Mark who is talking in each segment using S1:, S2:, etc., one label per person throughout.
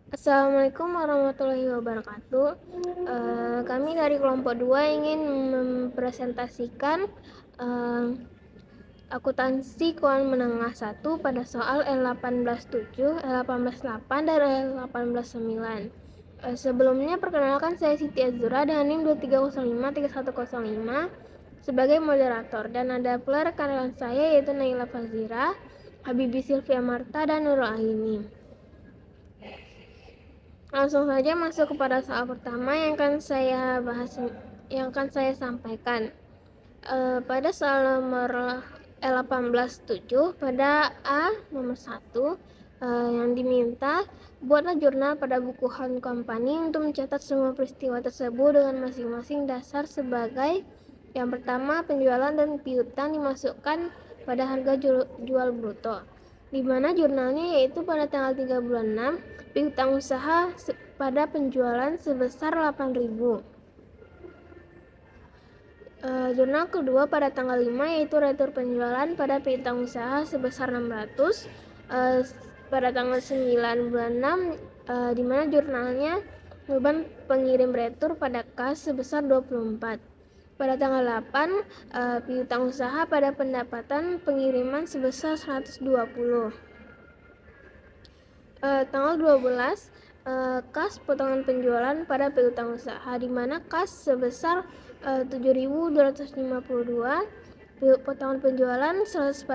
S1: Assalamualaikum warahmatullahi wabarakatuh. Kami dari kelompok 2 ingin mempresentasikan eh, akuntansi keuangan menengah 1 pada soal L18.7, L18.8, dan L18.9. Sebelumnya perkenalkan saya Siti Azura dengan NIM 23053105 sebagai moderator, dan ada pula rekan-rekan saya yaitu Naila Fazira, Habibi Sylvia Marta, dan Nurul Aini. Langsung saja masuk kepada soal pertama yang akan saya sampaikan. Pada soal nomor L18.7 pada A nomor 1 yang diminta, buatlah jurnal pada buku Home Company untuk mencatat semua peristiwa tersebut dengan masing-masing dasar sebagai yang pertama, penjualan dan piutang dimasukkan pada harga jual bruto, di mana jurnalnya yaitu pada tanggal 3 bulan 6, piutang usaha pada penjualan sebesar 8.000. Jurnal kedua pada tanggal 5 yaitu retur penjualan pada piutang usaha sebesar 600 pada tanggal 9 bulan 6, di mana jurnalnya beban pengirim retur pada kas sebesar 24. Pada tanggal 8, piutang usaha pada pendapatan pengiriman sebesar 120. Tanggal 12, kas potongan penjualan pada piutang usaha, di mana kas sebesar 7.252, potongan penjualan 148,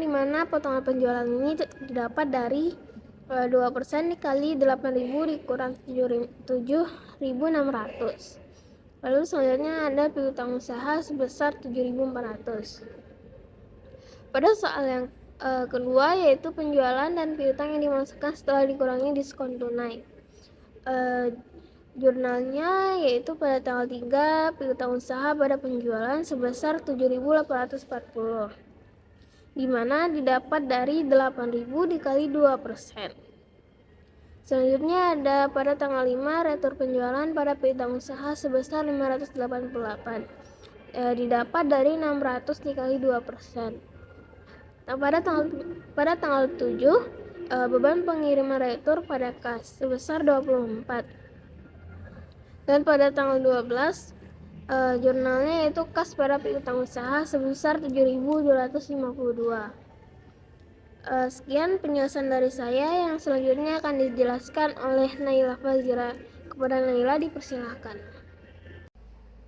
S1: di mana potongan penjualan ini didapat dari 2% dikali 8.000 dikurang 7.600. Lalu selanjutnya ada piutang usaha sebesar 7.400. Pada soal yang kedua yaitu penjualan dan piutang yang dimasukkan setelah dikurangi diskon tunai. Jurnalnya yaitu pada tanggal 3, piutang usaha pada penjualan sebesar 7.840, di mana didapat dari 8.000 dikali 2%. Selanjutnya ada pada tanggal 5, retur penjualan pada piutang usaha sebesar 588, didapat dari 600 dikali 2%. Nah, pada tanggal 7, beban pengiriman retur pada kas sebesar 24. Dan pada tanggal 12, jurnalnya yaitu kas pada piutang usaha sebesar 7.252. Sekian penjelasan dari saya, yang selanjutnya akan dijelaskan oleh Naila Fazira. Kepada Naila dipersilahkan.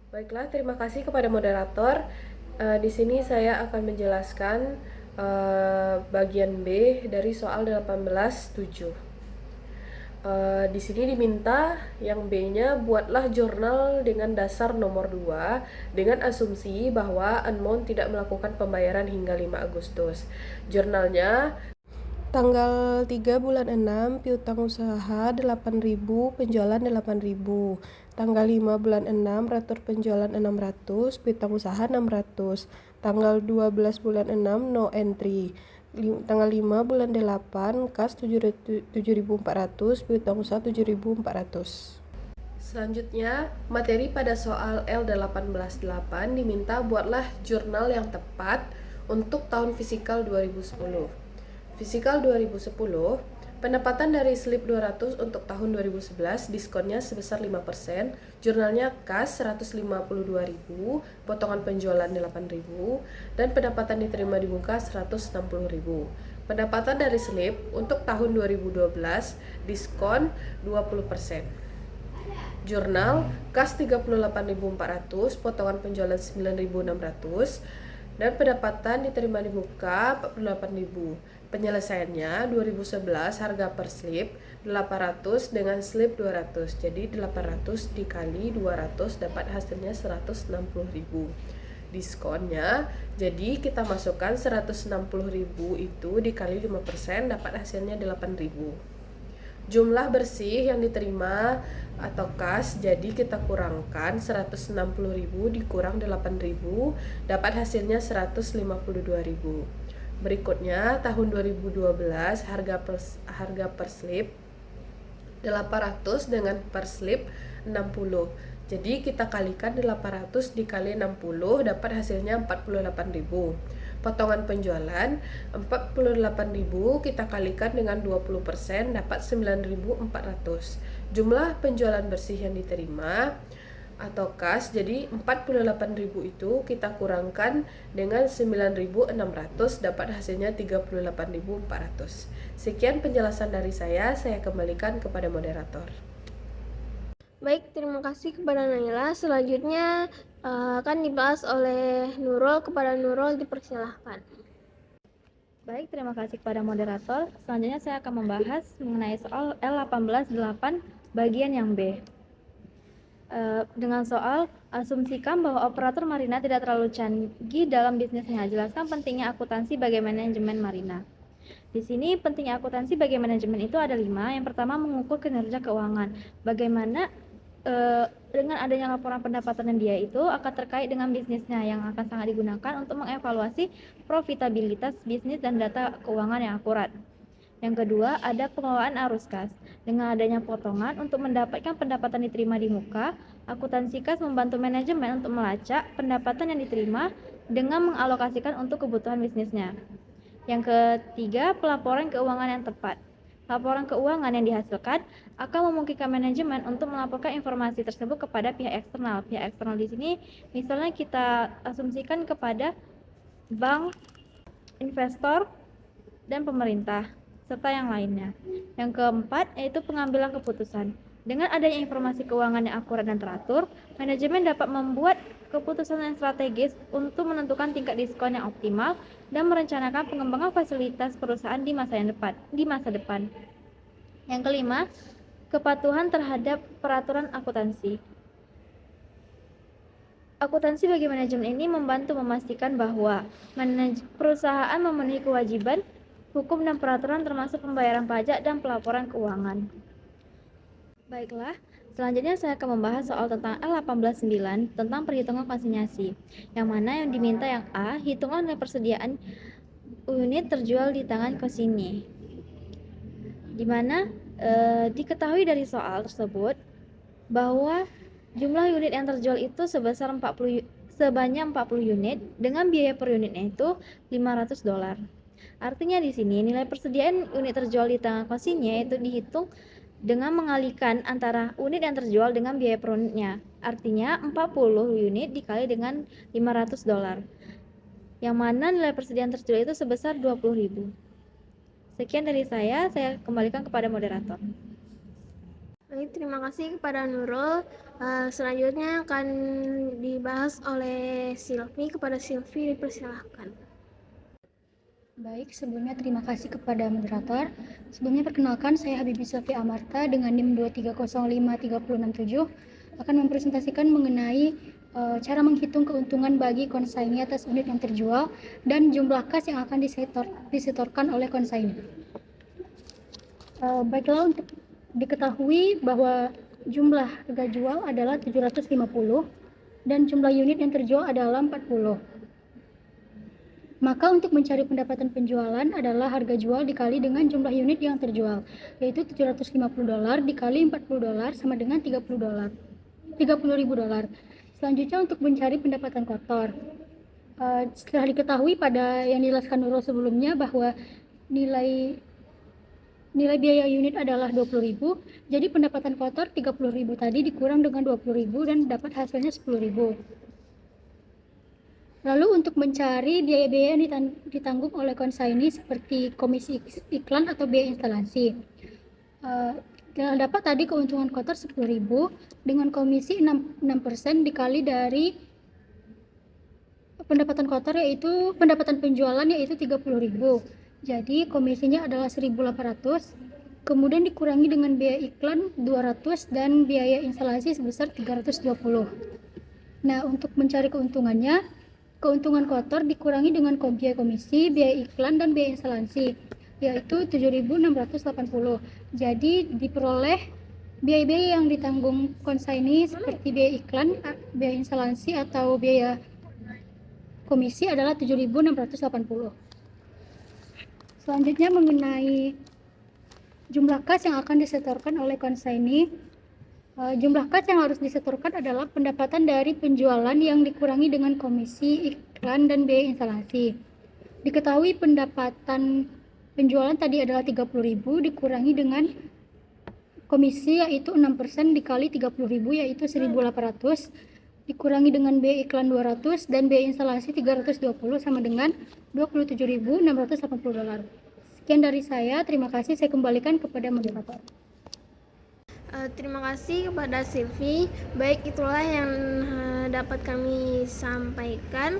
S2: Baiklah, terima kasih kepada moderator. Di sini saya akan menjelaskan bagian B dari soal 18.7. Di sini diminta yang B-nya, buatlah jurnal dengan dasar nomor 2 dengan asumsi bahwa Anmon tidak melakukan pembayaran hingga 5 Agustus. Jurnalnya tanggal 3 bulan 6, piutang usaha 8.000, penjualan 8.000. Tanggal 5 bulan 6, retur penjualan 600, piutang usaha 600. Tanggal 12 bulan 6, no entry. Tanggal 5 bulan 8, kas 7.400, piutang usaha 7.400. Selanjutnya, materi pada soal L18.8 diminta buatlah jurnal yang tepat untuk tahun fisikal 2010. Fisikal 2010, pendapatan dari slip 200 untuk tahun 2011, diskonnya sebesar 5%, jurnalnya kas 152.000, potongan penjualan 8.000, dan pendapatan diterima di muka 160.000. Pendapatan dari slip untuk tahun 2012, diskon 20%. Jurnal kas 38.400, potongan penjualan 9.600, dan pendapatan diterima di muka 48.000. Penyelesaiannya 2011, harga per slip 800 dengan slip 200. Jadi 800 dikali 200 dapat hasilnya 160.000. Diskonnya, jadi kita masukkan 160.000 itu dikali 5% dapat hasilnya 8.000. Jumlah bersih yang diterima atau kas, jadi kita kurangkan 160.000 dikurang 8.000 dapat hasilnya 152.000. Berikutnya tahun 2012, harga per slip 800 dengan per slip 60. Jadi kita kalikan 800 dikali 60 dapat hasilnya 48.000. Potongan penjualan 48.000 kita kalikan dengan 20% dapat 9.400. Jumlah penjualan bersih yang diterima atau kas, jadi 48.000 itu kita kurangkan dengan 9.600 dapat hasilnya 38.400. Sekian penjelasan dari saya kembalikan kepada moderator.
S1: Baik, terima kasih kepada Naila. Selanjutnya akan dibahas oleh Nurul. Kepada Nurul dipersilahkan.
S3: Baik, terima kasih kepada moderator. Selanjutnya saya akan membahas mengenai soal L18-8 bagian yang B. Dengan soal asumsikan bahwa operator marina tidak terlalu canggih dalam bisnisnya. Jelaskan pentingnya akuntansi bagi manajemen marina. Di sini pentingnya akuntansi bagi manajemen itu ada 5. Yang pertama, mengukur kinerja keuangan. Bagaimana dengan adanya laporan pendapatan dia itu akan terkait dengan bisnisnya yang akan sangat digunakan untuk mengevaluasi profitabilitas bisnis dan data keuangan yang akurat. Yang kedua, ada pengelolaan arus kas. Dengan adanya potongan untuk mendapatkan pendapatan diterima di muka, akuntansi kas membantu manajemen untuk melacak pendapatan yang diterima dengan mengalokasikan untuk kebutuhan bisnisnya. Yang ketiga, pelaporan keuangan yang tepat. Laporan keuangan yang dihasilkan akan memungkinkan manajemen untuk melaporkan informasi tersebut kepada pihak eksternal. Pihak eksternal di sini misalnya kita asumsikan kepada bank, investor, dan pemerintah, serta yang lainnya. Yang keempat, yaitu pengambilan keputusan. Dengan adanya informasi keuangan yang akurat dan teratur, manajemen dapat membuat keputusan yang strategis untuk menentukan tingkat diskon yang optimal dan merencanakan pengembangan fasilitas perusahaan di masa depan. Yang kelima, kepatuhan terhadap peraturan akuntansi. Akuntansi bagi manajemen ini membantu memastikan bahwa perusahaan memenuhi kewajiban hukum dan peraturan termasuk pembayaran pajak dan pelaporan keuangan. Baiklah, selanjutnya saya akan membahas soal tentang L18-9 tentang perhitungan konsinyasi. Yang mana yang diminta yang A, hitungan nilai persediaan unit terjual di tangan konsinyi. Di mana diketahui dari soal tersebut bahwa jumlah unit yang terjual itu sebanyak 40 unit dengan biaya per unitnya itu $500. Artinya di sini nilai persediaan unit terjual di tangan konsinnya itu dihitung dengan mengalihkan antara unit yang terjual dengan biaya per unitnya. Artinya 40 unit dikali dengan $500. Yang mana nilai persediaan terjual itu sebesar 20.000. Sekian dari saya kembalikan kepada moderator.
S1: Baik, terima kasih kepada Nurul. Selanjutnya akan dibahas oleh Silvi. Kepada Silvi dipersilahkan.
S4: Baik, sebelumnya terima kasih kepada moderator. Sebelumnya perkenalkan, saya Habibie Sylvi Amarta dengan NIM 2305367 akan mempresentasikan mengenai cara menghitung keuntungan bagi konsaini atas unit yang terjual dan jumlah kas yang akan disetorkan oleh konsaini. Baiklah, untuk diketahui bahwa jumlah harga jual adalah 750 dan jumlah unit yang terjual adalah 40. Maka untuk mencari pendapatan penjualan adalah harga jual dikali dengan jumlah unit yang terjual, yaitu $750 dikali $40 sama dengan $30.000. Selanjutnya untuk mencari pendapatan kotor. Setelah diketahui pada yang dijelaskan Nurul sebelumnya bahwa nilai biaya unit adalah 20.000, jadi pendapatan kotor 30.000 tadi dikurang dengan 20.000 dan dapat hasilnya 10.000. Lalu untuk mencari biaya-biaya yang ditanggung oleh konsaini seperti komisi iklan atau biaya instalasi, dapat tadi keuntungan kotor 10.000 dengan komisi 6% dikali dari pendapatan kotor yaitu pendapatan penjualan yaitu 30.000. Jadi komisinya adalah 1.800, kemudian dikurangi dengan biaya iklan 200 dan biaya instalasi sebesar 320. Nah, untuk mencari keuntungannya, keuntungan kotor dikurangi dengan biaya komisi, biaya iklan, dan biaya instalasi, yaitu 7.680. Jadi diperoleh biaya-biaya yang ditanggung konsaini seperti biaya iklan, biaya instalasi, atau biaya komisi adalah 7.680. Selanjutnya mengenai jumlah kas yang akan disetorkan oleh konsaini. Jumlah kas yang harus disetorkan adalah pendapatan dari penjualan yang dikurangi dengan komisi, iklan, dan biaya instalasi. Diketahui pendapatan penjualan tadi adalah 30.000 dikurangi dengan komisi yaitu 6% dikali 30.000 yaitu 1.800 dikurangi dengan biaya iklan 200 dan biaya instalasi 320 sama dengan $27.680. Sekian dari saya, terima kasih. Saya kembalikan kepada moderator.
S1: Terima kasih kepada Silvi. Baik, itulah yang dapat kami sampaikan.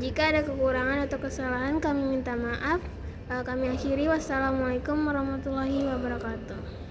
S1: Jika ada kekurangan atau kesalahan, kami minta maaf. Kami akhiri. Wassalamualaikum warahmatullahi wabarakatuh.